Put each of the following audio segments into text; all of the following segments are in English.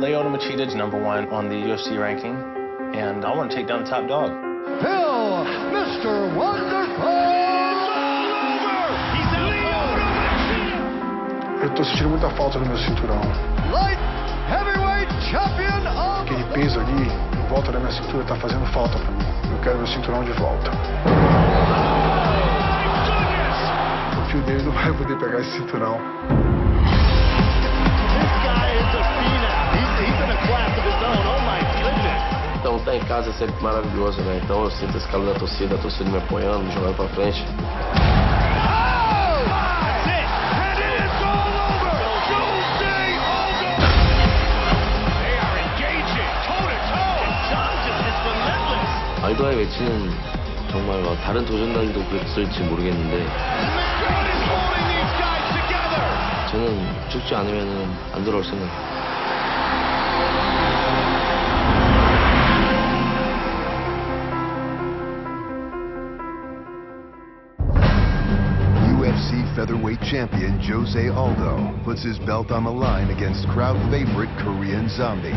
Lyoto Machida is #1 on the UFC ranking, and I want to take down the top dog. Phil, Mr. Wonderful! Eu tô sentindo muita falta no meu cinturão. Light Heavyweight Champion of... Aquele peso ali, em volta da minha cintura, tá fazendo falta pra mim. Eu quero meu cinturão de volta. O filho dele não vai poder pegar esse cinturão. Então, estar em casa é sempre maravilhoso, né? Então, eu sinto esse calor da torcida, a torcida me apoiando, me jogando pra frente. 알도의 매치는 정말 다른 도전자들도 그랬을지 모르겠는데 저는 죽지 않으면 안 돌아올 생각. UFC featherweight champion Jose Aldo puts his belt on the line against crowd favorite Korean Zombie.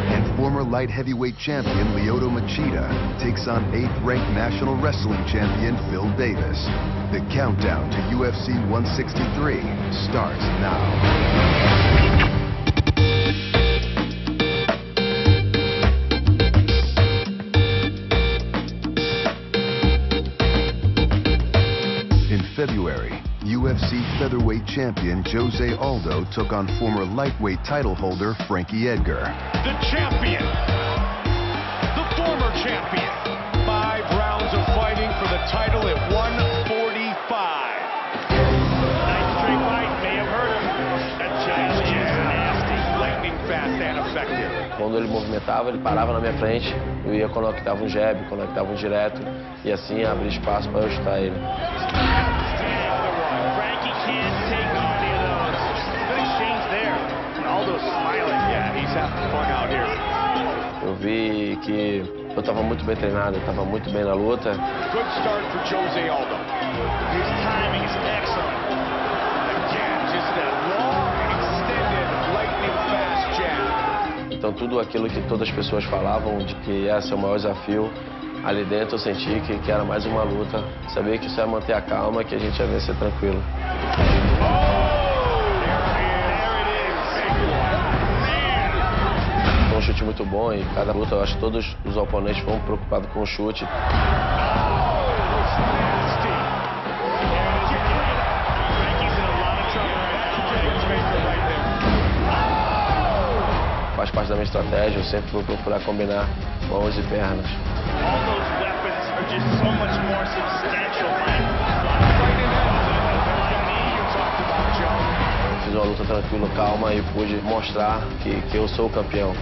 And former light heavyweight champion Lyoto Machida takes on 8th-ranked national wrestling champion Phil Davis. The countdown to UFC 163 starts now. In February, UFC featherweight champion Jose Aldo took on former lightweight title holder Frankie Edgar. The champion, the former champion, 5 rounds of fighting for the title at 145. Nice straight fight, may have hurt him. That challenge is nasty, lightning fast and effective. Quando ele movimentava, ele parava na minha frente, eu ia conectava um jab, conectava um direto, e assim abrir espaço para eu chutar ele. Eu vi que eu estava muito bem treinado, eu estava muito bem na luta. Good start for Jose Aldo. His timing is excellent. Again, just that long, extended, lightning fast jab. Então tudo aquilo que todas as pessoas falavam de que esse é o maior desafio, ali dentro eu senti que era mais uma luta. Sabia que isso ia manter a calma, que a gente ia vencer tranquilo. Um chute muito bom e cada luta eu acho que todos os oponentes foram preocupados com o chute. Faz parte da minha estratégia, eu sempre vou procurar combinar mãos e pernas. Fiz uma luta tranquila, calma e pude mostrar que eu sou o campeão.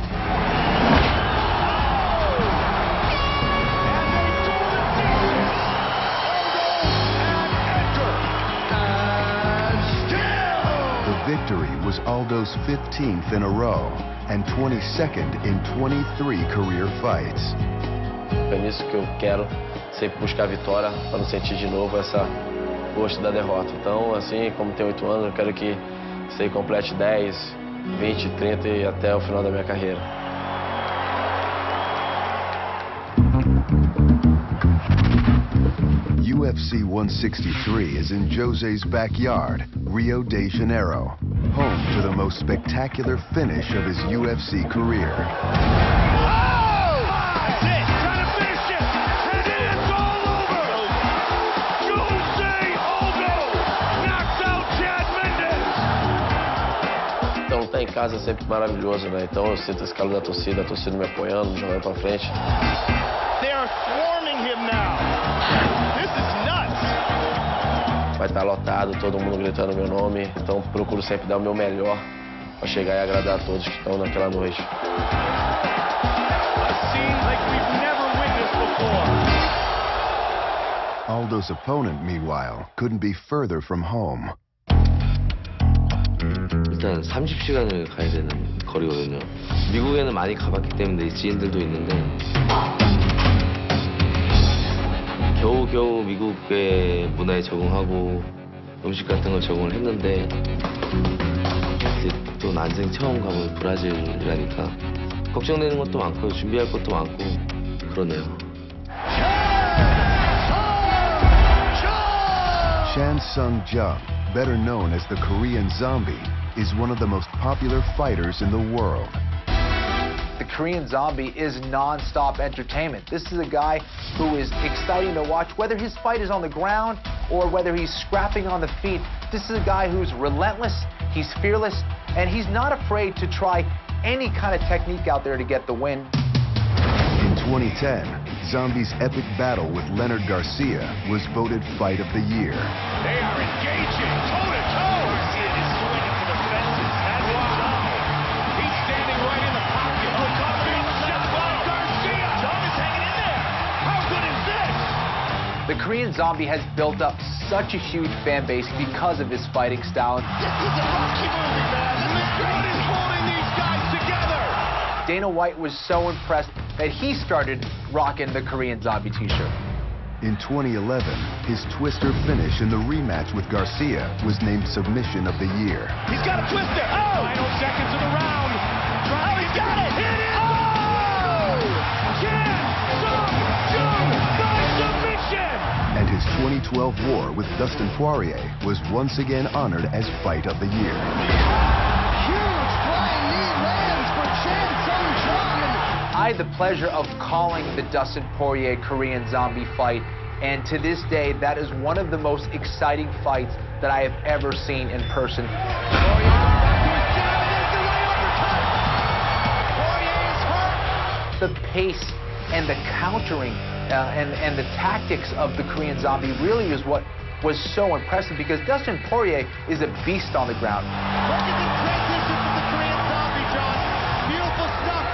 The victory was Aldo's 15th in a row and 22nd in 23 career fights. É nisso que eu quero, sempre buscar a vitória para não sentir de novo essa gosto da derrota. Então, assim, como tenho 8 anos, eu quero que isso aí complete 10, 20, 30 e até o final da minha carreira. UFC 163 is in Jose's backyard, Rio de Janeiro, home to the most spectacular finish of his UFC career. Então, estar em casa é sempre maravilhoso, né? Então, eu sinto esse calor da torcida, a torcida me apoiando, me jogando pra frente. They are swarming him now. This is nuts. Vai estar lotado, todo mundo gritando meu nome. Então, procuro sempre dar o meu melhor para chegar e agradar a todos que estão naquela noite. A scene like we've never witnessed before. Aldo's opponent, meanwhile, couldn't be further from home. 일단 30시간을 가야 되는 거리거든요. 미국에는 많이 가봤기 때문에 지인들도 있는데 겨우겨우 미국의 문화에 적응하고 음식 같은 걸 적응을 했는데 이제 또 난생 처음 가본 브라질이라니까 걱정되는 것도 많고 준비할 것도 많고 그러네요. Chan Sung Jung, better known as the Korean Zombie, is one of the most popular fighters in the world. The Korean Zombie is non-stop entertainment. This is a guy who is exciting to watch, whether his fight is on the ground or whether he's scrapping on the feet. This is a guy who's relentless, he's fearless, and he's not afraid to try any kind of technique out there to get the win. In 2010, Zombie's epic battle with Leonard Garcia was voted Fight of the Year. They are engaging toe-to-toe. Garcia is swinging for the fences. That's he's standing right in the pocket. Oh, Garcia steps by Garcia. Jung is hanging in there. How good is this? The Korean Zombie has built up such a huge fan base because of his fighting style. This is a Rocky movie, man. And the crowd is holding these guys together. Dana White was so impressed that he started rocking the Korean Zombie t-shirt. In 2011, his twister finish in the rematch with Garcia was named Submission of the Year. He's got a twister. Oh! Final seconds of the round. Oh, he's got it. Hit it. Oh! Chan Sung Jung by submission. And his 2012 war with Dustin Poirier was once again honored as Fight of the Year. Huge flying knee lands for Chan Sung Jung. I had the pleasure of calling the Dustin Poirier Korean Zombie fight, and to this day, that is one of the most exciting fights that I have ever seen in person. The pace and the countering and the tactics of the Korean Zombie really is what was so impressive, because Dustin Poirier is a beast on the ground. Look at the transitions of the Korean Zombie, John. Beautiful stuff.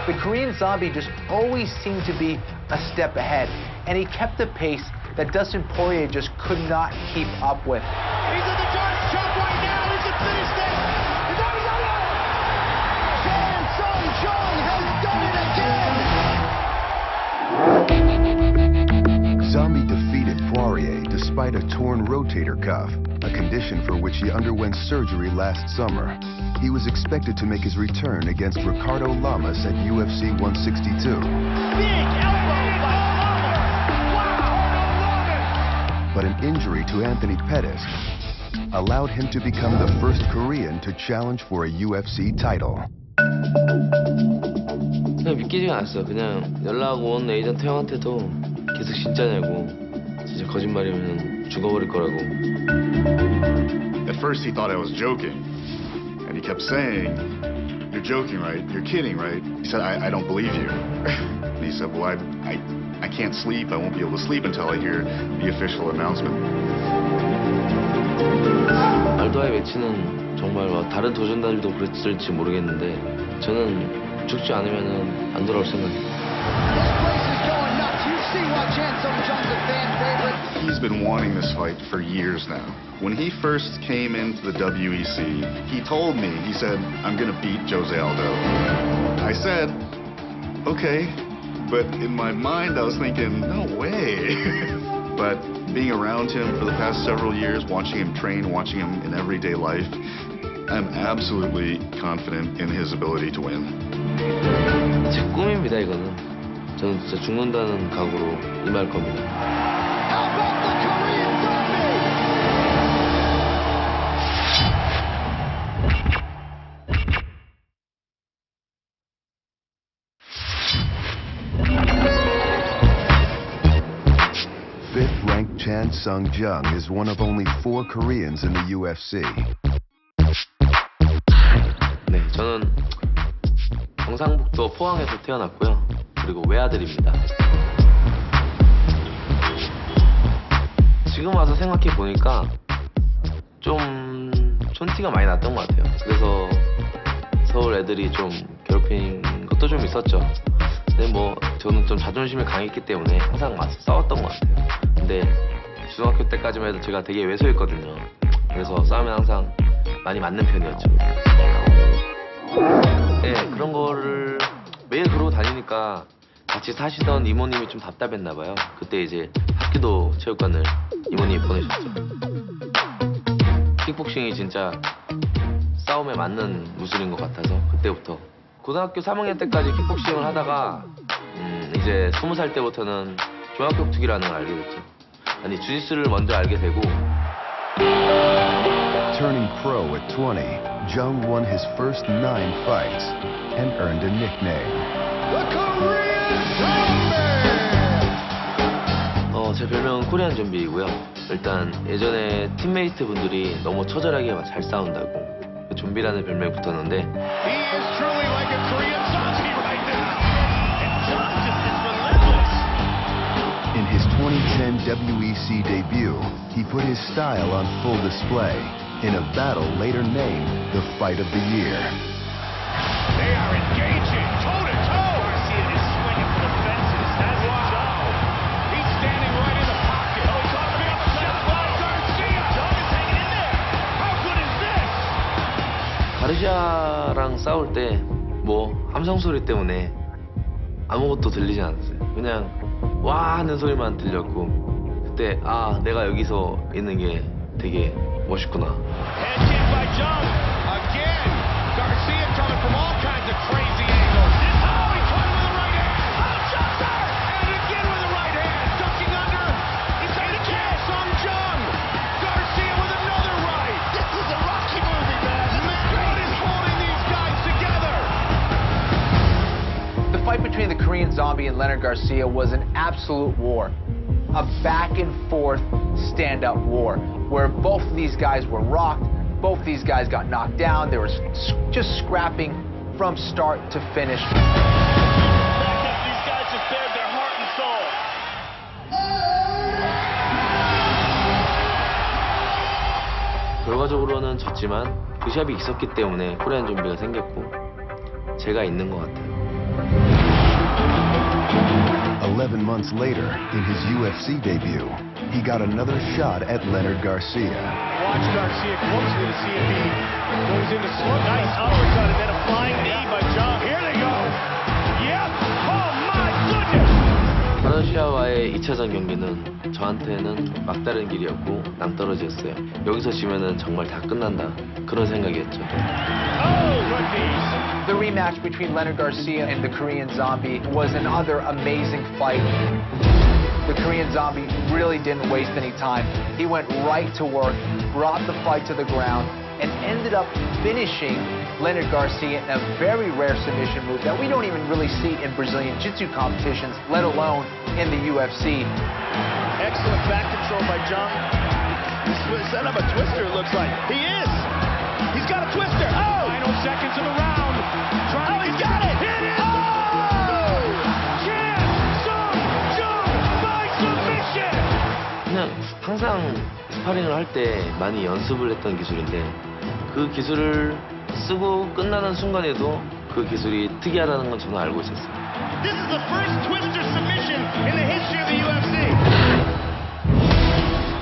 The Korean Zombie just always seemed to be a step ahead, and he kept a pace that Dustin Poirier just could not keep up with. He's in the dark chop right now. He can finish this. He's on his own. Chan Sung Jung has done it again. Zombie defeated Poirier despite a torn rotator cuff, a condition for which he underwent surgery last summer. He was expected to make his return against Ricardo Lamas at UFC 162. Big elbow by Lamas. Wow. But an injury to Anthony Pettis allowed him to become the first Korean to challenge for a UFC title. 그냥 믿기지가 않았어요. 그냥 연락 온 에이전트 형한테도 계속 진짜냐고, 진짜 거짓말이면 죽어버릴 거라고. At first he thought I was joking. And he kept saying, "You're joking, right? You're kidding, right?" He said, I don't believe you. And he said, well, I can't sleep. I won't be able to sleep until I hear the official announcement. 알도와의 매치는 정말 다른 도전자들도 그랬을지 모르겠는데 저는 죽지 않으면 안 돌아올 생각이에요. He's been wanting this fight for years now. When he first came into the WEC, he told me, he said, I'm going to beat Jose Aldo. I said, okay, but in my mind I was thinking, no way. But being around him for the past several years, watching him train, watching him in everyday life, I'm absolutely confident in his ability to win. 제 꿈입니다, 이거는. 저는 진짜 죽는다는 각오로 임할 겁니다. How about the Korean Zombie? Fifth-ranked Chan Sung Jung is one of only 4 Koreans in the UFC. 네, 저는 경상북도 포항에서 태어났고요. 그리고 외아들입니다. 지금 와서 생각해 보니까 좀 촌티가 많이 났던 것 같아요. 그래서 서울 애들이 좀 괴롭힌 것도 좀 있었죠. 근데 뭐 저는 좀 자존심이 강했기 때문에 항상 맞서 싸웠던 것 같아요. 근데 중학교 때까지만 해도 제가 되게 왜소했거든요. 그래서 싸우면 항상 많이 맞는 편이었죠. 네, 그런 거를 매일 그러고 다니니까 같이 사시던 이모님이 좀 답답했나 봐요. 그때 이제 합기도 체육관을 이모님이 보내셨죠. 킥복싱이 진짜 싸움에 맞는 무술인 것 같아서 그때부터 고등학교 3학년 때까지 킥복싱을 하다가 이제 20살 때부터는 종합격투기라는 걸 알게 됐죠. 아니 주짓수를 먼저 알게 되고. Turning pro at 20, Jung won his first 9 fights and earned a nickname. The Korean Zombie! 제 별명은 코리안 좀비이고요. 일단 예전에 팀메이트 분들이 너무 처절하게 잘 싸운다고 좀비라는 별명이 붙었는데 He is truly like a Korean zombie right now. And Jung just is relentless. In his 2010 WEC debut, he put his style on full display in a battle later named the Fight of the Year. They are engaging toe-to-toe. Garcia is swinging for the fences. That's Aldo. He's standing right in the pocket. Oh, he's off the shot by Garcia. Jung is hanging in there. How good is this? 가르시아랑 싸울 때 뭐 함성 소리 때문에 아무것도 들리지 않았어요. 그냥 와 하는 소리만 들렸고 그때 아 내가 여기서 있는 게 되게 멋있구나. Head kick by Jung. Again. Garcia coming from all kinds of crazy angles. Oh, he caught him with the right hand. Oh, Jung's hurt. And again with the right hand. Ducking under. He's trying to Chan Sung Jung. Garcia with another right. This is a Rocky movie, man. What is holding these guys together? The fight between the Korean Zombie and Leonard Garcia was an absolute war. A back and forth stand-up war where both of these guys were rocked, both these guys got knocked down. They were just scrapping from start to finish. These guys just bared their heart and soul. 결과적으로는 졌지만 그 샵이 있었기 때문에 코리안 좀비가 생겼고 제가 있는 것 같아요. 11 months later, in his UFC debut, he got another shot at Leonard Garcia. Watch Garcia closely to see if he goes into slow. Nice uppercut and then a flying knee by Jung. Here they go. Yep. Oh my goodness. 가르시아와의 2차전 경기는 저한테는 막다른 길이었고 낭떠러지였어요. 여기서 지면은 정말 다 끝난다 그런 생각이었죠. Oh, good knees. The rematch between Leonard Garcia and the Korean Zombie was another amazing fight. The Korean Zombie really didn't waste any time. He went right to work, brought the fight to the ground, and ended up finishing Leonard Garcia in a very rare submission move that we don't even really see in Brazilian Jiu-Jitsu competitions, let alone in the UFC. Excellent back control by Jung. He's set up a twister, it looks like. He is. He's got a twister. Oh! Final seconds of the round. Oh, he's got it. It is. Oh! Chan Sung Jung by submission. 그냥 항상 스파링을 할 때 많이 연습을 했던 기술인데 그 기술을 쓰고 끝나는 순간에도 그 기술이 특이하다는 건 저는 알고 있었어요. This is the first twister submission in the history of the UFC.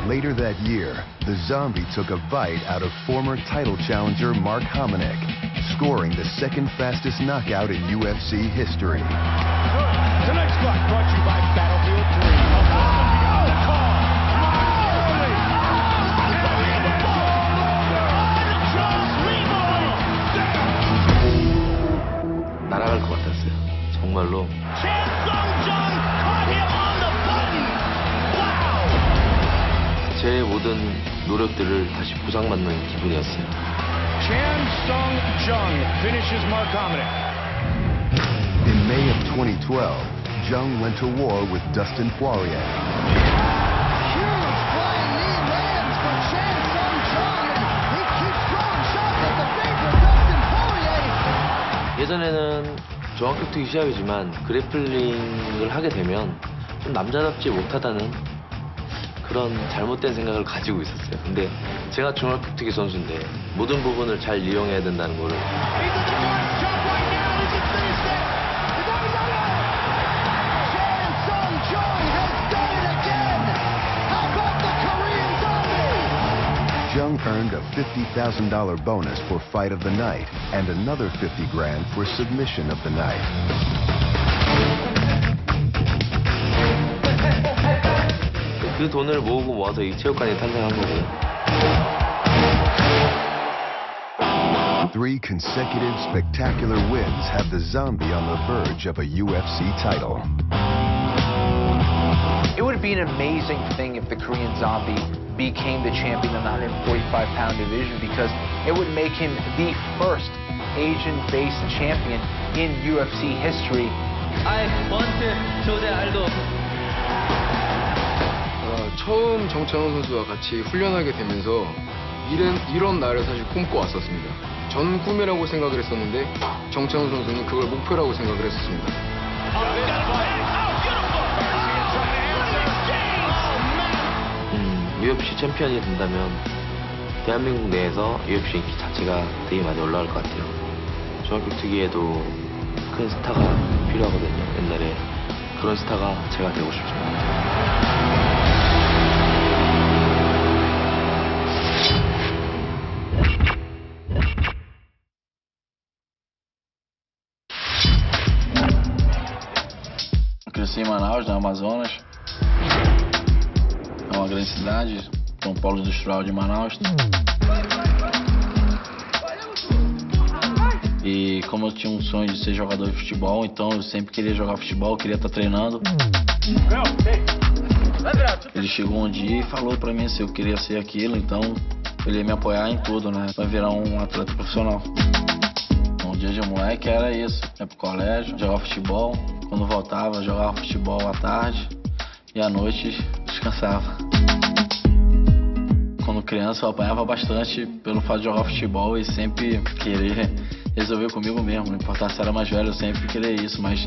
Later that year, the Zombie took a bite out of former title challenger Mark Hominick, scoring the second fastest knockout in UFC history. Tonight's fight brought to you by Battlefield 3. Oh, the call. 날아갈 것 같았어요. 정말로. Chan Sung Jung caught him on the button. Wow. 제 모든 노력들을 다시 보상받는 기분이었어요. Chan Sung Jung finishes Mark Hominick. In May of 2012, Jung went to war with Dustin Poirier. Huge flying knee lands for Chan Sung Jung, and he keeps throwing shots at the favorite Dustin Poirier. 예전에는 종합격투기 시합이지만 그래플링을 하게 되면 좀 남자답지 못하다는 그런 잘못된 생각을 가지고 있었어요. 근데 제가 종합격투기 선수인데 모든 부분을 잘 이용해야 된다는 거를 He's in the first jump right now. He can finish this. He's on his own. Chan Sung Jung has done it again. How about the Korean Zombie? Jung earned a $50,000 bonus for fight of the night and another $50,000 for submission of the night. 그 돈을 모으고 모아서 이 체육관이 탄생한 거고요. 3 consecutive spectacular wins have the Zombie on the verge of a UFC title. It would be an amazing thing if the Korean Zombie became the champion in the 145-pound division, because it would make him the first Asian-based champion in UFC history. I want Jose Aldo. 처음 정찬호 선수와 같이 훈련하게 되면서 이런 날을 사실 꿈꿔왔었습니다. 전 꿈이라고 생각을 했었는데 정찬호 선수는 그걸 목표라고 생각을 했었습니다. UFC 챔피언이 된다면 대한민국 내에서 UFC 인기 자체가 되게 많이 올라갈 것 같아요. 중학교 특기에도 큰 스타가 필요하거든요. 옛날에 그런 스타가 제가 되고 싶습니다. Cresci em Manaus, no Amazonas. É uma grande cidade, é um polo industrial de Manaus. E como eu tinha um sonho de ser jogador de futebol, então eu sempre queria jogar futebol, queria estar treinando. Ele chegou um dia e falou pra mim se eu queria ser aquilo, então ele ia me apoiar em tudo, né? Pra virar um atleta profissional. Um dia de moleque era isso, ia pro colégio, jogava futebol. Quando voltava, jogava futebol à tarde e à noite descansava. Quando criança eu apanhava bastante pelo fato de jogar futebol e sempre querer resolver comigo mesmo. Não importa se era mais velho, eu sempre queria isso, mas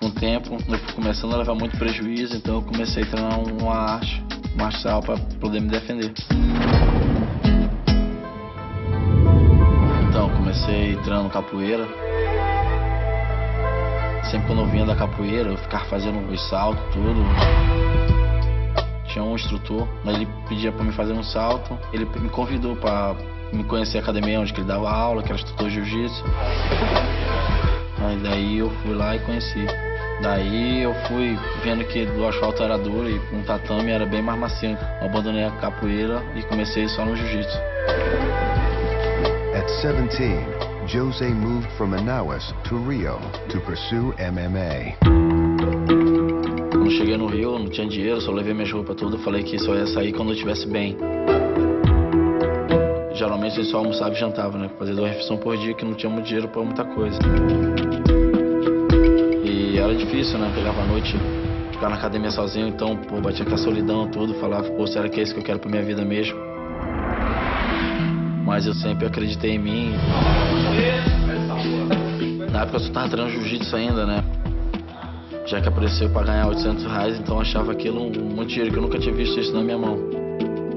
com o tempo eu fui começando a levar muito prejuízo, então eu comecei a treinar uma arte marcial para poder me defender. Então comecei treinando capoeira. Sempre quando eu vinha da capoeira, eu ficava fazendo os saltos, tudo. Tinha um instrutor, mas ele pedia para me fazer um salto. Ele me convidou para me conhecer a academia onde ele dava aula, que era instrutor de jiu-jitsu. Aí daí eu fui lá e conheci. Daí eu fui vendo que o asfalto era duro e com tatame era bem mais macio. Eu abandonei a capoeira e comecei só no jiu-jitsu. At 17, Jose moved from Manaus to Rio to pursue MMA. Quando cheguei no Rio, não tinha dinheiro, só levei minhas roupas tudo. Falei que só ia sair quando eu estivesse bem. Geralmente eu só almoçava e jantava, né? Fazia 2 refeições por dia, que não tinha muito dinheiro pra muita coisa. E era difícil, né? Pegava a noite, ficar na academia sozinho, então, pô, batia com a solidão, tudo. Falava, pô, será que é isso que eu quero pra minha vida mesmo? Mas eu sempre acreditei em mim. Na época eu só tava treinando jiu-jitsu ainda, né? Já que apareceu pra ganhar R$800, então eu achava aquilo muito dinheiro, que eu nunca tinha visto isso na minha mão.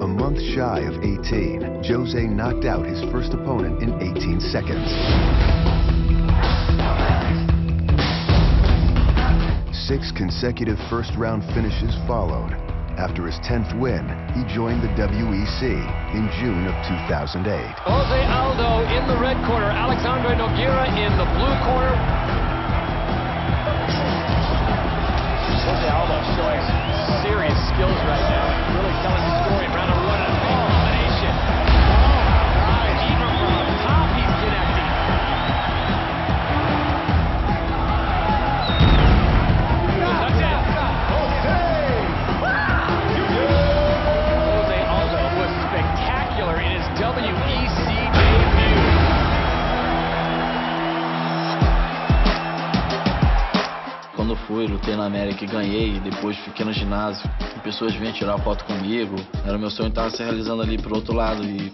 A month shy of 18, Jose knocked out his first opponent in 18 seconds. 6 consecutive first-round finishes followed. After his 10th win, he joined the WEC in June of 2008. Jose Aldo in the red corner, Alexandre Nogueira in the blue corner. Jose Aldo showing some serious skills right now, really telling the story in round number 1 and a big combination. Right. Even from the top, he's connecting. Touchdown. Jose Aldo was spectacular in his WEC debut. Quando fui, lutei na América e ganhei, e depois fiquei no ginásio. E pessoas vinham tirar foto comigo. Era o meu sonho, estava se realizando ali pro outro lado. E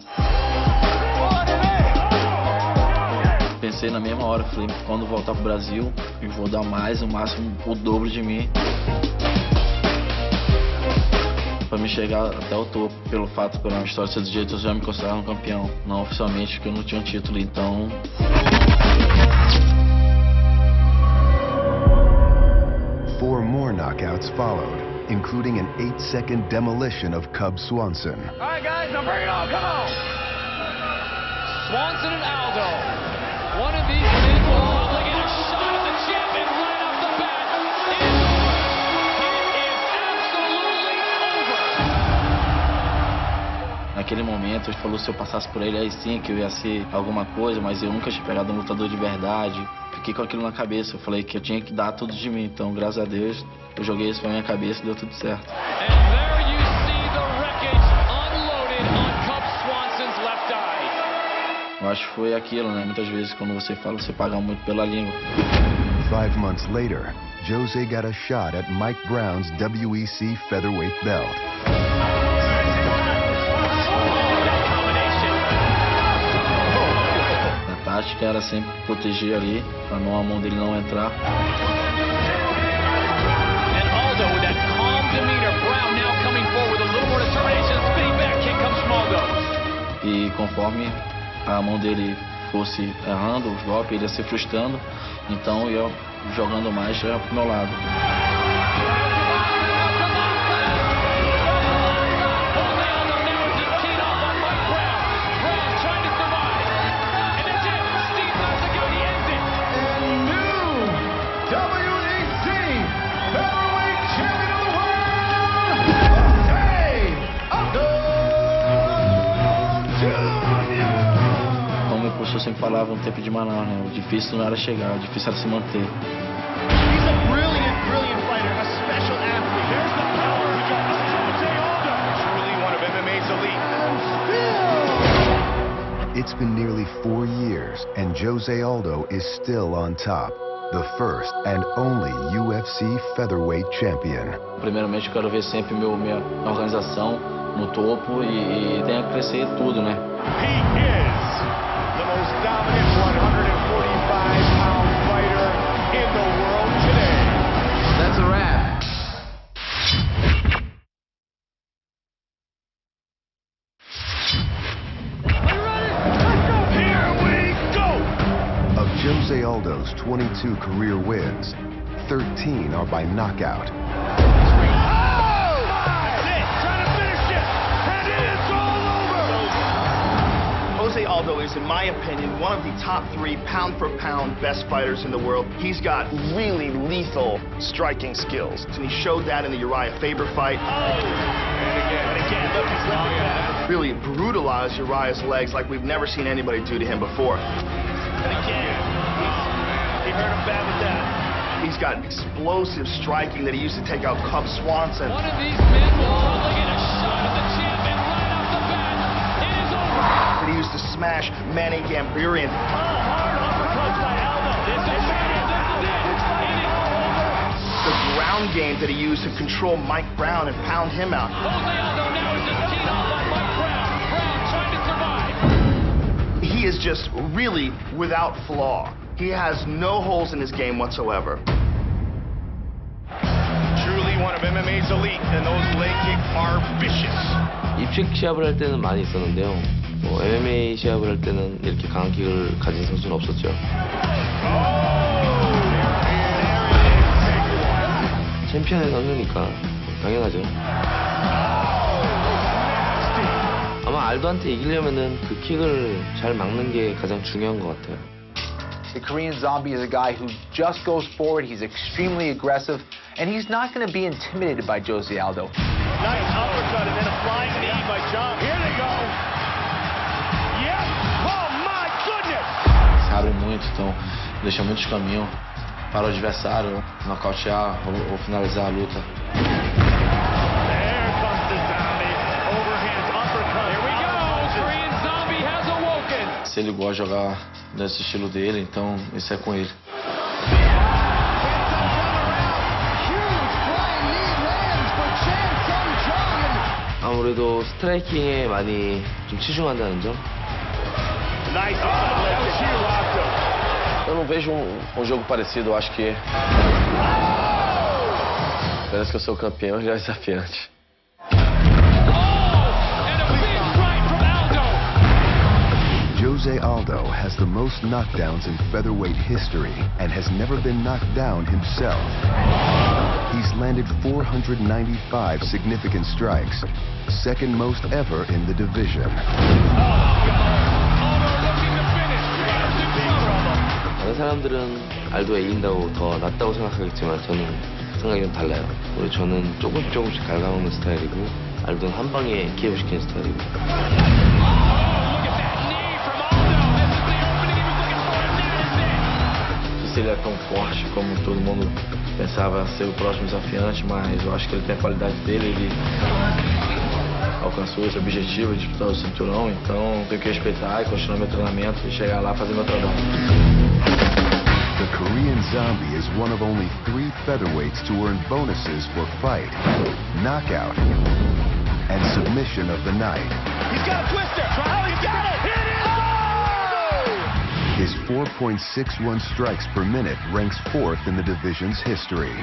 pensei na mesma hora, falei, quando voltar pro Brasil, eu vou dar mais, o máximo, o dobro de mim. Pra me chegar até o topo, pelo fato, pela minha história de ser do jeito, eu já me considerava um campeão. Não oficialmente, porque eu não tinha um título, então... 4 more knockouts followed, including an 8-second demolition of Cub Swanson. All right, guys, now bring it on, come on! Swanson and Aldo. One of these men will probably get a shot at the champion right off the bat. It is absolutely over. naquele momento, ele falou se eu passasse por ele aí sim, que eu ia ser alguma coisa, mas eu nunca tinha pegado um lutador de verdade. Fiquei com aquilo na cabeça, eu falei que eu tinha que dar tudo de mim, então graças a Deus eu joguei isso pra minha cabeça e deu tudo certo. Eu acho que foi aquilo, né? Muitas vezes quando você fala, você paga muito pela língua. 5 months later, Jose got a shot at Mike Brown's WEC featherweight belt. A tática era sempre proteger ali, para a mão dele não entrar. And Aldo with that calm demeanor. Brown now coming forward with a little more determination. Spinning back kick comes from Aldo. E conforme a mão dele fosse errando os golpes, ele ia se frustrando, então eu ia jogando mais já pro meu lado. Eu sempre falava no tempo de Manaus, né? O difícil não era chegar, o difícil era se manter. He's a brilliant, brilliant fighter, a special athlete. There's the power of Jose Aldo. Truly one of MMA's elite. It's been nearly 4 years, and Jose Aldo is still on top. The first and only UFC featherweight champion. Primeiramente, eu quero ver sempre minha organização no topo e tenha que crescer tudo, né? He is the most dominant 145-pound fighter in the world today. That's a wrap. Here we go! Of Jose Aldo's 22 career wins, 13 are by knockout. Jose Aldo is, in my opinion, one of the top 3 pound-for-pound best fighters in the world. He's got really lethal striking skills, and he showed that in the Uriah Faber fight. And again, look, he's lifting back. Really brutalized Uriah's legs like we've never seen anybody do to him before. And again, he hurt him bad with that. He's got explosive striking that he used to take out Cub Swanson. One of these men will probably get a shot at the champion right off the bat. It is over. That he used to smash Manny Gambarian. Hard uppercuts by Aldo. This is it. The ground game that he used to control Mike Brown and pound him out. Jose Aldo now is just teed off on Mike Brown. Brown trying to survive. He is just really without flaw. He has no holes in his game whatsoever. Truly one of MMA's elite, and those leg kicks are vicious. 입식 시합을 할 때는 많이 있었는데요. MMA 시합을 할 때는 이렇게 강한 킥을 가진 선수는 없었죠. 챔피언의 선수니까 당연하죠. 아마 알도한테 이기려면은 그 킥을 잘 막는 게 가장 중요한 것 같아요. The Korean Zombie is a guy who just goes forward. He's extremely aggressive, and he's not going to be intimidated by Jose Aldo. Nice uppercut and then a flying knee by Jung. Here they go. Yep. Oh my goodness. Se abre muito, então deixa muitos caminhos para o adversário nocautear ou finalizar a luta. There comes the Zombie. Overhand uppercut. Here we go. Korean Zombie has awoken. Se ele gosta de jogar nesse estilo dele, então isso é com ele. 아무래도 스트라이킹에 많이 좀 치중한다는 점. Nice uplift. Eu não vejo um jogo parecido, eu acho que parece que eu sou campeão já é desafiante. Jose Aldo has the most knockdowns in featherweight history and has never been knocked down himself. He's landed 495 significant strikes, second most ever in the division. 다른 사람들은 알도가 이긴다고 더 낫다고 생각하겠지만 저는 생각이 좀 달라요. 저는 조금씩 갉아먹는 스타일이고 알도는 한 방에 기회를 시키는 스타일입니다. Se ele é tão forte como todo mundo pensava ser o próximo desafiante, mas eu acho que ele tem a qualidade dele, ele alcançou esse objetivo de disputar o cinturão, então tenho que respeitar e continuar meu treinamento e chegar lá e fazer meu trabalho. The Korean Zombie is one of only 3 featherweights to earn bonuses for fight, knockout, and submission of the night. He's got a twister. He's got it. Hit it. His 4.61 strikes per minute ranks 4th in the division's history.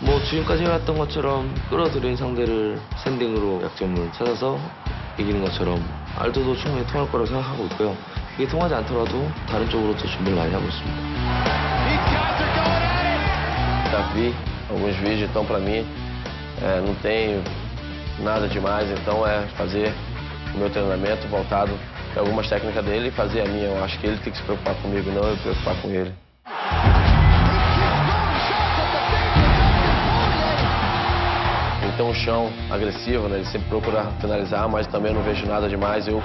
뭐 지금까지 해왔던 것처럼 끌어들인 상대를 샌딩으로 약점을 찾아서 이기는 것처럼 알도도 충분히 통할 거라고 생각하고 있고요. 이게 통하지 않더라도 다른 쪽으로 또 준비를 많이 하고 있습니다. Já vi alguns vídeos, então para mim não tem nada demais, então é fazer o meu treinamento voltado para algumas técnicas dele e fazer a minha. Eu acho que ele tem que se preocupar comigo, não eu preocupar com ele. Ele tem um chão agressivo, né? Ele sempre procura finalizar, mas também não vejo nada demais. Eu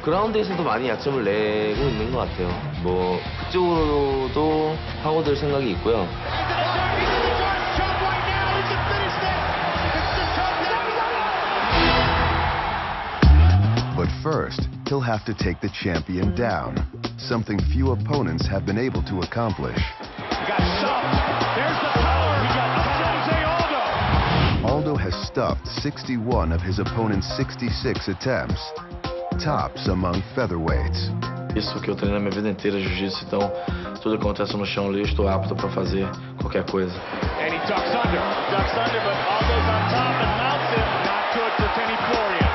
그라운드에서도 많이 약점을 내고 있는 것 같아요. 뭐 그쪽으로도 파고들 생각이 있고요. But first, he'll have to take the champion down, something few opponents have been able to accomplish. He got stuffed. There's the power. He got Jose Aldo. Aldo has stuffed 61 of his opponent's 66 attempts, tops among featherweights. Isso que eu treino a minha vida inteira, jiu-jitsu, então tudo que acontece no chão ali, eu estou apto para fazer qualquer coisa. And he ducks under, but Aldo's on top and mounts it. Not good for Kenny Florian.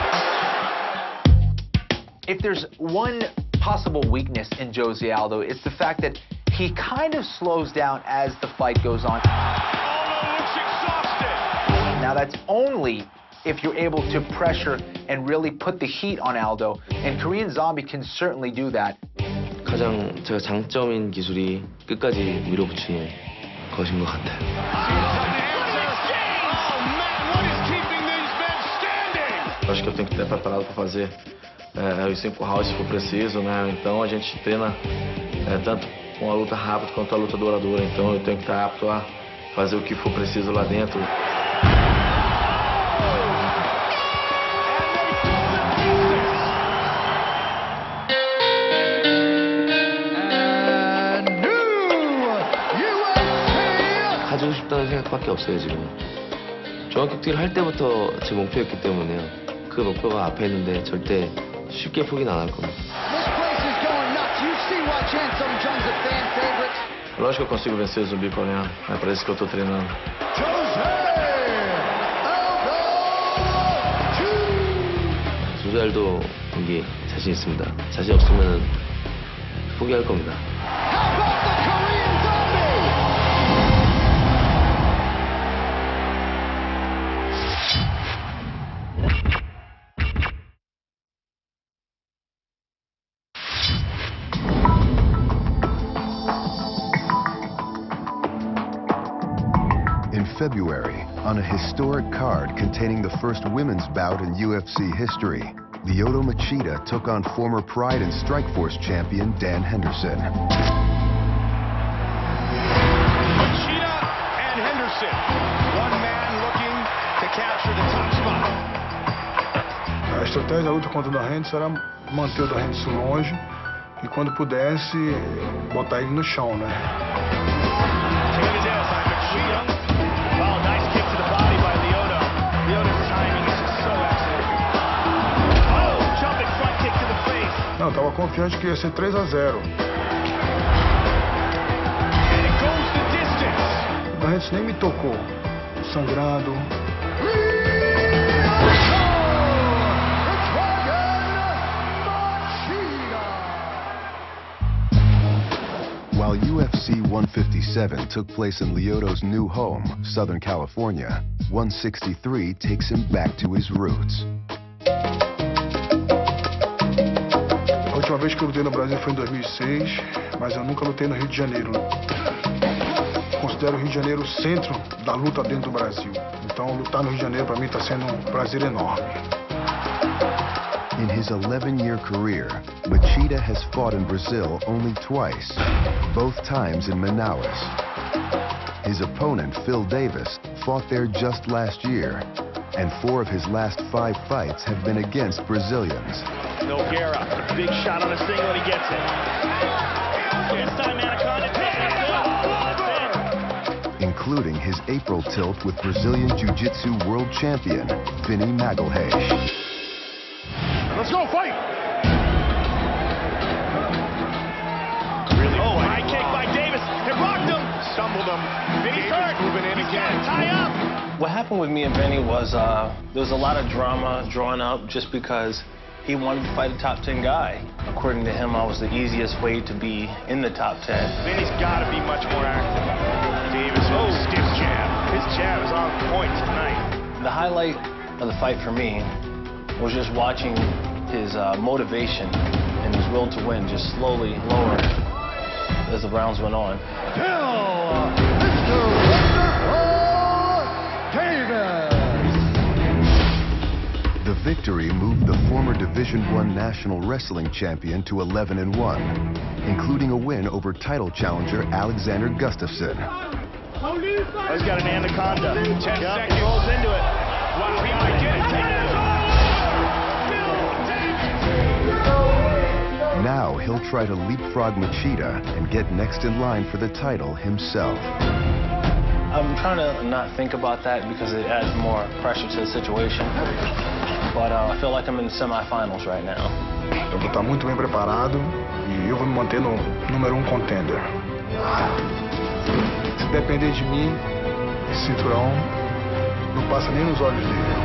If there's one possible weakness in Jose Aldo, it's the fact that he kind of slows down as the fight goes on. Aldo looks exhausted. Now that's only if you're able to pressure and really put the heat on Aldo, and Korean Zombie can certainly do that. 가장 제가 장점인 기술이 끝까지 밀어붙이는 것인 것 같아요. Eu acho que eu tenho que estar preparado para fazer os 5 rounds se for preciso, né? Então a gente treina tanto com a luta rápida quanto a luta duradoura. Então eu tenho que estar apto a fazer o que for preciso lá dentro. 가지고 싶다는 생각밖에 없어요, 지금. 종합격투기를 할 때부터 제 목표였기 때문에요. 그 목표가 앞에 있는데 절대 쉽게 포기는 안 할 겁니다. Lógico que eu consigo vencer o zumbi coreano. É para isso que eu estou treinando. 조세 알도 경기 자신 있습니다. 자신 없으면 포기할 겁니다. In February, on a historic card containing the first women's bout in UFC history, Lyoto Machida took on former Pride and Strikeforce champion Dan Henderson. Machida and Henderson. One man looking to capture the top spot. A estratégia da luta contra o Dan Henderson era manter o Dan Henderson longe e, quando pudesse, botar ele no chão, né? Não, tava confiante que ia ser 3-0. O Dan Henderson nem me tocou, sangrando. While UFC 157 took place in Lyoto's new home, Southern California, 163 takes him back to his roots. A última vez que eu lutei no Brasil foi em 2006, mas eu nunca lutei no Rio de Janeiro. Considero o Rio de Janeiro o centro da luta dentro do Brasil. Então, lutar no Rio de Janeiro para mim está sendo um prazer enorme. In his 11-year career, Machida has fought in Brazil only twice, both times in Manaus. His opponent, Phil Davis, fought there just last year, and 4 of his last 5 fights have been against Brazilians. No querrá. Big shot on a single and he gets it. This time Anaconda takes it. Including his April tilt with Brazilian Jiu-Jitsu world champion, Vinny Magalhaes. Let's go, fight! Really high kick by Davis. It rocked him. Stumbled him. Vinny's hurt. Moving in again. Tie up. What happened with me and Vinny was there was a lot of drama drawn up just because he wanted to fight a top 10 guy. According to him, I was the easiest way to be in the top 10. Vinny's got to be much more active. Davis, stiff jab. His jab is on point tonight. The highlight of the fight for me was just watching his motivation and his will to win just slowly lower as the rounds went on. The victory moved the former Division I national wrestling champion to 11-1, including a win over title challenger Alexander Gustafsson. Oh, he's got an anaconda. 10 seconds. He rolls into it. Wow, he might get it. Now he'll try to leapfrog Machida and get next in line for the title himself. I'm trying to not think about that because it adds more pressure to the situation. But I feel like I'm in the semifinals right now. Eu vou estar muito bem preparado e eu vou me manter no número 1 contender. Se depender de mim, esse cinturão não passa nem nos olhos dele.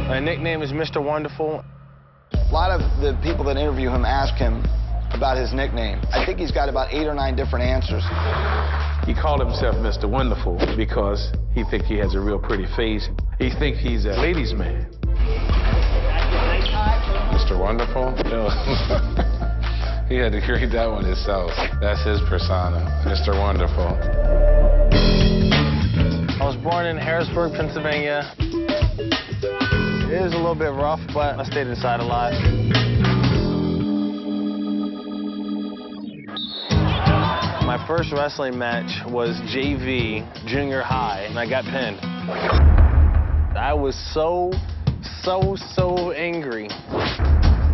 My nickname is Mr. Wonderful. A lot of the people that interview him ask him about his nickname. I think he's got about 8 or 9 different answers. He called himself Mr. Wonderful because he thinks he has a real pretty face. He thinks he's a ladies' man. Mr. Wonderful? No. He had to create that one himself. That's his persona, Mr. Wonderful. I was born in Harrisburg, Pennsylvania. It was a little bit rough, but I stayed inside a lot. My first wrestling match was JV, junior high, and I got pinned. I was so angry.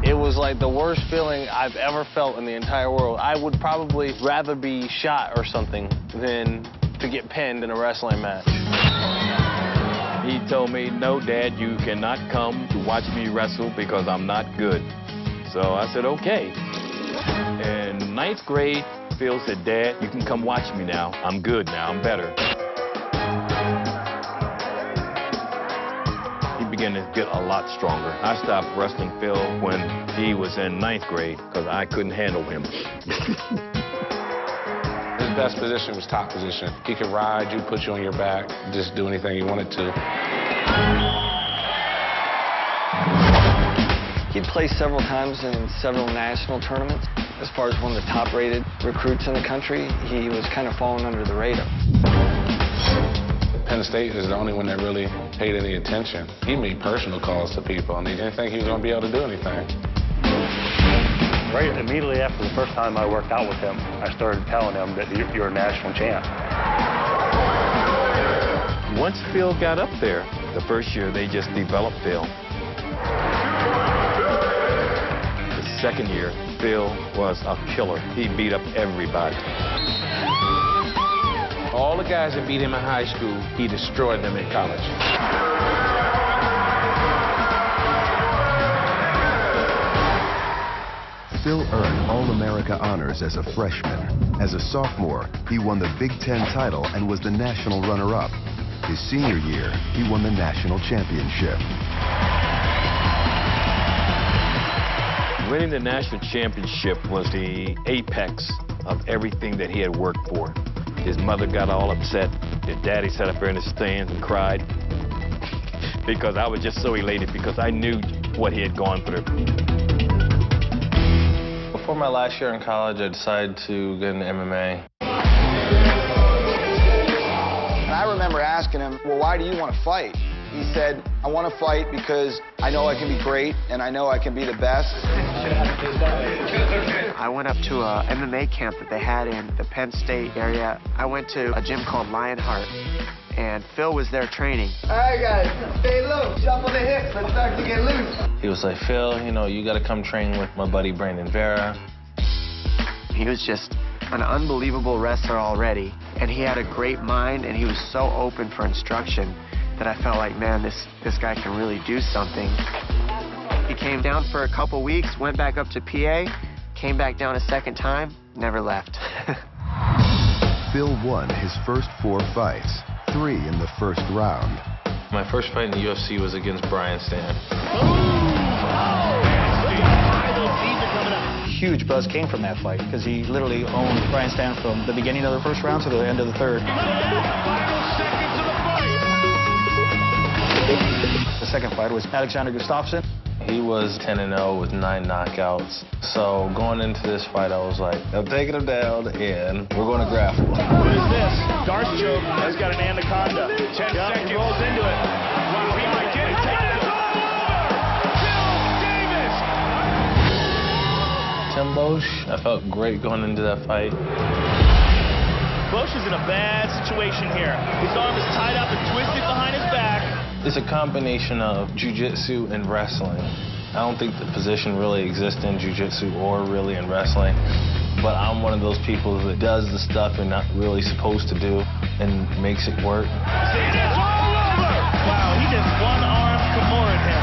It was like the worst feeling I've ever felt in the entire world. I would probably rather be shot or something than to get pinned in a wrestling match. He told me, no, Dad, you cannot come to watch me wrestle because I'm not good. So I said, okay. In 9th grade, Phil said, Dad, you can come watch me now. I'm good now, I'm better. He began to get a lot stronger. I stopped wrestling Phil when he was in 9th grade because I couldn't handle him. His best position was top position. He could ride you, put you on your back, just do anything he wanted to. He played several times in several national tournaments. As far as one of the top-rated recruits in the country, he was kind of falling under the radar. Penn State is the only one that really paid any attention. He made personal calls to people, and he didn't think he was going to be able to do anything. Right immediately after the first time I worked out with him, I started telling him that you're a national champ. Once Phil got up there, the first year they just developed Phil. The second year, Phil was a killer. He beat up everybody. All the guys that beat him in high school, he destroyed them in college. Phil earned All-America honors as a freshman. As a sophomore, he won the Big Ten title and was the national runner-up. His senior year, he won the national championship. Winning the national championship was the apex of everything that he had worked for. His mother got all upset. His daddy sat up there in the stands and cried because I was just so elated because I knew what he had gone through. Before my last year in college, I decided to get into MMA. And I remember asking him, well, why do you want to fight? He said, I want to fight because I know I can be great and I know I can be the best. I went up to a MMA camp that they had in the Penn State area. I went to a gym called Lionheart, and Phil was there training. All right, guys, stay low. Shuffle the hips. Let's start to get loose. He was like, Phil, you know, you got to come train with my buddy Brandon Vera. He was just an unbelievable wrestler already, and he had a great mind, and he was so open for instruction that I felt like, man, this guy can really do something. He came down for a couple weeks, went back up to PA, came back down a second time, never left. Phil won his first 4 fights, 3 in the first round. My first fight in the UFC was against Brian Stann. Huge buzz came from that fight because he literally owned Brian Stann from the beginning of the first round to the end of the third. The second fight was Alexander Gustafsson. He was 10-0 with 9 knockouts. So going into this fight, I was like, I'm taking him down and we're going to grapple. What is this? Darce choke has got an anaconda. 10 seconds. Rolls into it. Wow, he might get it. Take it. Tim Bosch, I felt great going into that fight. Bosch is in a bad situation here. His arm is tied up and twisted behind his back. It's a combination of jiu-jitsu and wrestling. I don't think the position really exists in jiu-jitsu or really in wrestling. But I'm one of those people that does the stuff you're not really supposed to do and makes it work. Wow, he just one-arm Kimura'd him.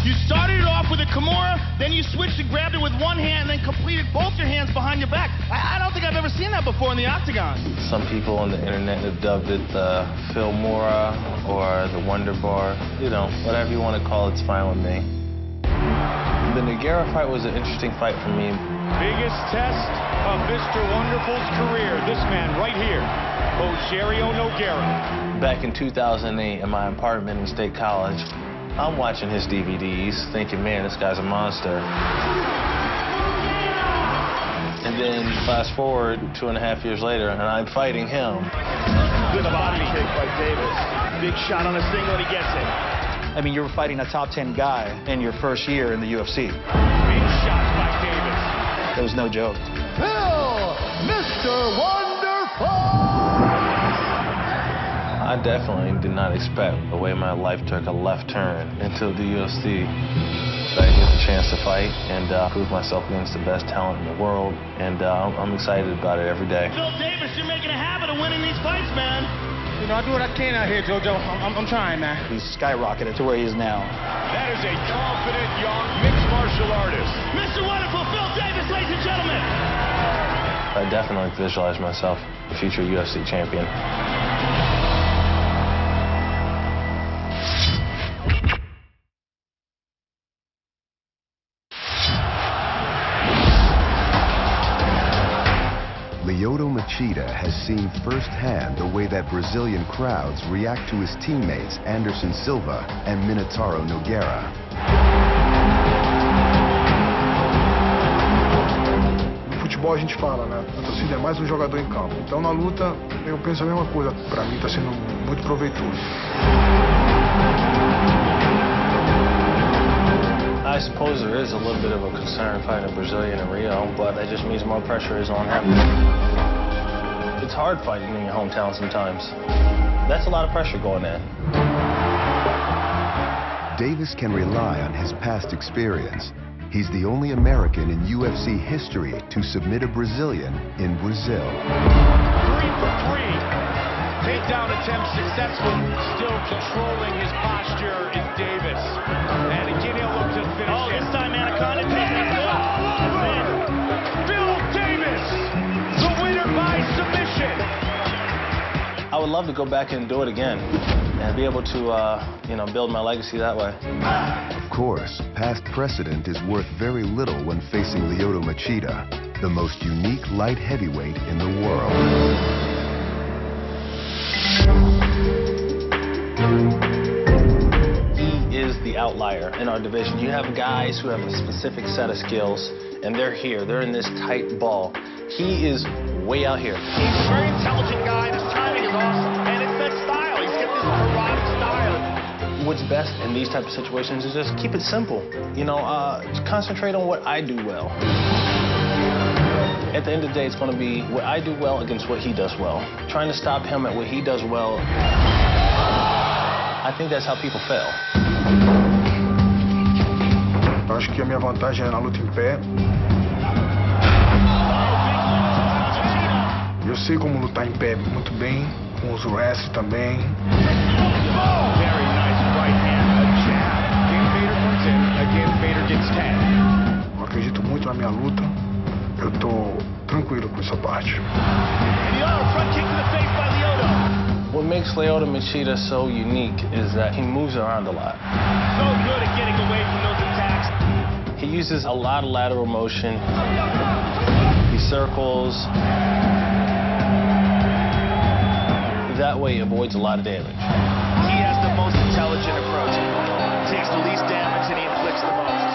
You started it off with a Kimura, then you switched and grabbed it with one hand, and then completed both your hands behind your back. I don't think I've ever seen that before in the octagon. Some people on the internet have dubbed it the Phil Mora or the Wonder Bar. You know, whatever you want to call it's fine with me. The Nogueira fight was an interesting fight for me. Biggest test of Mr. Wonderful's career, this man right here, Rogerio Nogueira. Back in 2008 in my apartment in State College, I'm watching his DVDs thinking, man, this guy's a monster. And then fast forward 2.5 years later, and I'm fighting him. Good body kick by Davis. Big shot on a single, and he gets it. I mean, you were fighting a top 10 guy in your first year in the UFC. Big shots by Davis. It was no joke. Phil, Mr. Wonderful! I definitely did not expect the way my life took a left turn into the UFC. I get the chance to fight and prove myself against the best talent in the world, and I'm excited about it every day. Phil Davis, you're making a habit of winning these fights, man. You know, I do what I can out here, JoJo. I'm trying, man. He's skyrocketed to where he is now. That is a confident young mixed martial artist. Mr. Wonderful, Phil Davis, ladies and gentlemen. I definitely visualize myself a future UFC champion. Lyoto Machida has seen firsthand the way that Brazilian crowds react to his teammates Anderson Silva and Minotauro Nogueira. No futebol a gente fala, né? A torcida é mais um jogador em campo. Então na luta eu penso a mesma coisa. Para mim está sendo muito proveitoso. I suppose there is a little bit of a concern fighting a Brazilian in Rio, but that just means more pressure is on him. It's hard fighting in your hometown sometimes. That's a lot of pressure going in. Davis can rely on his past experience. He's the only American in UFC history to submit a Brazilian in Brazil. 3 for 3. Takedown attempt successful. Still controlling his posture is Davis. And again, he'll look to finish Oh, this time Anaconda takes it. Phil Davis, the winner by submission. I would love to go back and do it again and be able to, you know, build my legacy that way. course, past precedent is worth very little when facing Lyoto Machida, the most unique light heavyweight in the world. He is the outlier in our division. You have guys who have a specific set of skills, and they're here. They're in this tight ball. He is way out here. He's a very intelligent guy. His timing is awesome. And it's that style. He's got this erotic style. What's best in these type of situations is just keep it simple. You know, concentrate on what I do well. At the end of the day, it's going to be what I do well against what he does well. Trying to stop him at what he does well, I think that's how people fail. Eu acho que a minha vantagem é na luta em pé. Eu sei como lutar em pé muito bem, com os wrestling também. Very nice right hand, a jab. Again, Vader comes in. Again, Vader gets tagged. Eu acredito muito na minha luta. Eu tô tranquilo com essa parte. Lyoto, front kick to the face by Lyoto. What makes Lyoto Machida so unique is that he moves around a lot. So good at getting away from those attacks. He uses a lot of lateral motion. He circles. That way he avoids a lot of damage. He has the most intelligent approach. Takes the least damage and he inflicts the most.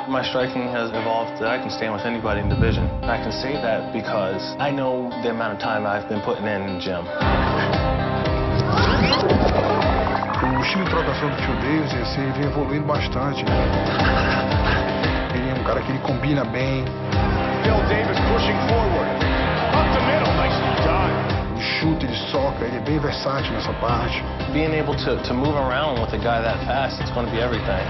My striking has evolved that I can stand with anybody in the division. I can say that because I know the amount of time I've been putting in the gym. O estilo de trocação do Phil Davis, ele vem evoluindo bastante. Ele é um cara que ele combina bem. Phil Davis pushing forward. Up the middle, nicely done. Ele chuta, ele soca, ele é bem versátil nessa parte. Being able to move around with a guy that fast, it's going to be everything.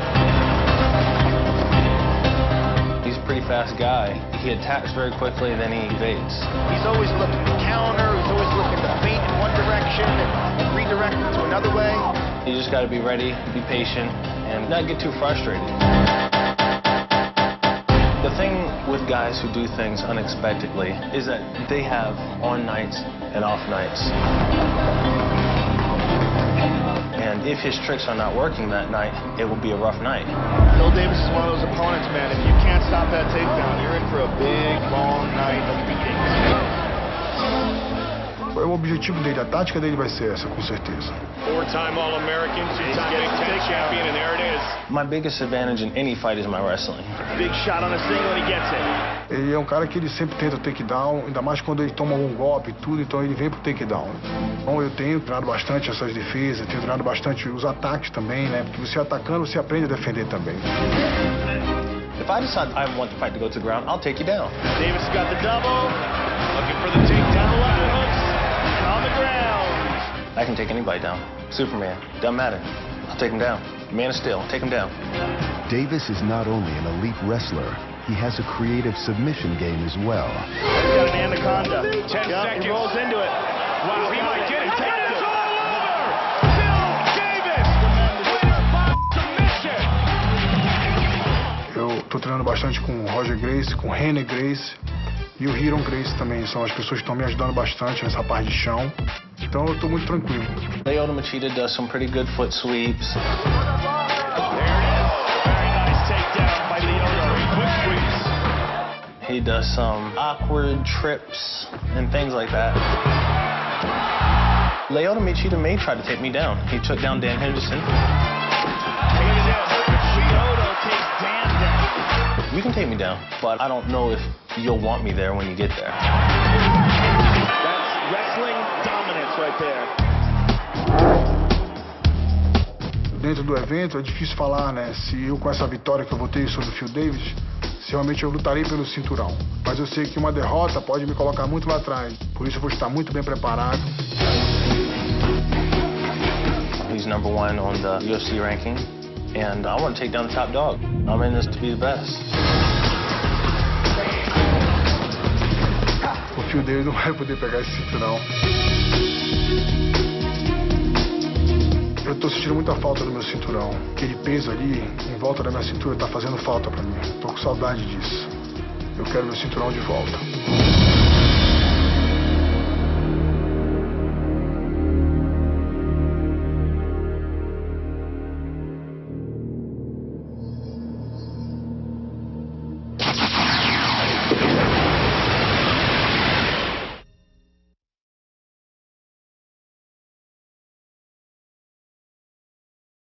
He's a pretty fast guy. He attacks very quickly, then he evades. He's always looking to counter, he's always looking to feint in one direction and redirect it to another way. You just got to be ready, be patient, and not get too frustrated. The thing with guys who do things unexpectedly is that they have on nights and off nights. And if his tricks are not working that night, it will be a rough night. Phil Davis is one of those opponents, man. If you can't stop that takedown, you're in for a big, long night of beatings. O objetivo dele, a tática dele vai ser essa, com certeza. Four-time All-American, two-time Big Ten champion, and there it is. My biggest advantage in any fight is my wrestling. Big shot on a single and he gets it. Ele é um cara que ele sempre tenta o takedown, ainda mais quando ele toma um golpe e tudo, então ele vem pro takedown. Então eu tenho treinado bastante essas defesas, tenho treinado bastante os ataques também, né? Porque você atacando, você aprende a defender também. If I decide I want the fight to go to the ground, I'll take you down. Davis got the double, looking for the takedown, left hooks, on the ground. I can take anybody down. Superman, doesn't matter. I'll take him down. Man of Steel, take him down. Davis is not only an elite wrestler, he has a creative submission game as well. He's got an anaconda. 10 seconds. He rolls into it. Wow, he might get it. It's all over! Phil Davis! Winner by submission! Eu tô treinando bastante com o Roger Gracie, com o René Gracie e o Hiron Gracie também. São as pessoas que estão me ajudando bastante nessa parte de chão. Então eu tô muito tranquilo. Lyoto Machida does some pretty good foot sweeps. He does some awkward trips and things like that. Lyoto Machida may try to take me down. He took down Dan Henderson. Lyoto takes Dan down. You can take me down, but I don't know if you'll want me there when you get there. That's wrestling dominance right there. Dentro do evento é difícil falar, né? Se eu com essa vitória que eu vou ter sobre o Phil Davis, se realmente eu lutarei pelo cinturão. Mas eu sei que uma derrota pode me colocar muito lá atrás. Por isso eu vou estar muito bem preparado. He's number one on the UFC ranking, and I want to take down the top dog. I'm in this to be the best. O Phil Davis não vai poder pegar esse cinturão. Eu tô sentindo muita falta do meu cinturão. Aquele peso ali, em volta da minha cintura, tá fazendo falta pra mim. Tô com saudade disso. Eu quero meu cinturão de volta.